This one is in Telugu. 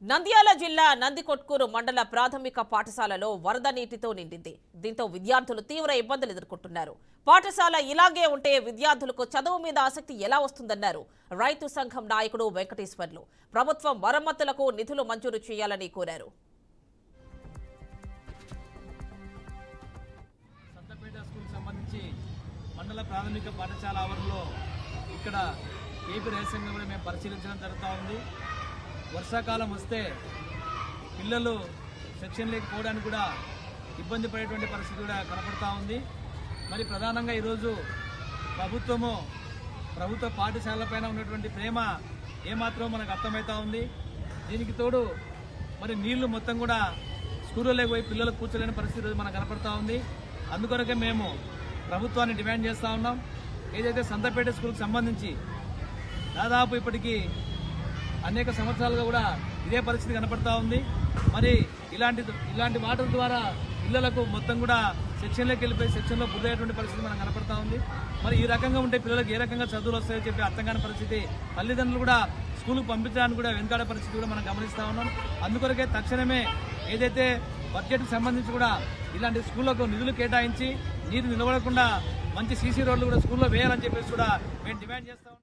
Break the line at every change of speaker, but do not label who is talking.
నంద్యాల జిల్లా నందికొట్కూరు మండల ప్రాథమిక పాఠశాలలో వరద నీటితో నిండింది. దీంతో విద్యార్థులు తీవ్ర ఇబ్బందులు ఎదుర్కొంటున్నారు. పాఠశాల ఇలాగే ఉంటే విద్యార్థులకు చదువు మీద ఆసక్తి ఎలా వస్తుందన్నారు రైతు సంఘం నాయకుడు వెంకటేశ్వర్లు. ప్రభుత్వం మరమ్మతులకు నిధులు మంజూరు చేయాలని కోరారు.
సంతపేట స్కూల్ సంబంధించి మండల ప్రాథమిక పాఠశాల ఆవరణలో ఇక్కడ ఏపీ రైతు సంఘం కూడా మేము పరిశీలించడం జరుగుతూ ఉంది. వర్షాకాలం వస్తే పిల్లలు సెక్షన్ లేకపోవడానికి కూడా ఇబ్బంది పడేటువంటి పరిస్థితి కూడా కనపడతా ఉంది. మరి ప్రధానంగా ఈరోజు ప్రభుత్వ పాఠశాలపైన ఉన్నటువంటి ప్రేమ ఏమాత్రం మనకు అర్థమవుతా ఉంది. దీనికి తోడు మరి నీళ్లు మొత్తం కూడా స్కూళ్ళలోకి పోయి పిల్లలు కూర్చోలేని పరిస్థితి మనకు కనపడతా ఉంది. అందుకొరకే మేము ప్రభుత్వాన్ని డిమాండ్ చేస్తూ ఉన్నాం. ఏదైతే సంతపేట స్కూల్కి సంబంధించి దాదాపు ఇప్పటికీ అనేక సంవత్సరాలుగా కూడా ఇదే పరిస్థితి కనపడతా ఉంది. మరి ఇలాంటి వాటర్ ద్వారా పిల్లలకు మొత్తం కూడా సెక్షన్లోకి వెళ్ళిపోయి సెక్షన్లో బుద్ధయ్యేటువంటి పరిస్థితి మనకు కనపడతా ఉంది. మరి ఈ రకంగా ఉంటే పిల్లలకు ఏ రకంగా చదువులు వస్తాయో చెప్పి అర్థం కాని పరిస్థితి, తల్లిదండ్రులు కూడా స్కూల్కి పంపించడానికి కూడా వెనుకాడే పరిస్థితి కూడా మనం గమనిస్తూ ఉన్నాం. అందుకొరకే తక్షణమే ఏదైతే బడ్జెట్కి సంబంధించి కూడా ఇలాంటి స్కూళ్లకు నిధులు కేటాయించి నీరు నిలబడకుండా మంచి సీసీ రోడ్లు కూడా స్కూల్లో వేయాలని చెప్పేసి కూడా మేము డిమాండ్ చేస్తాం.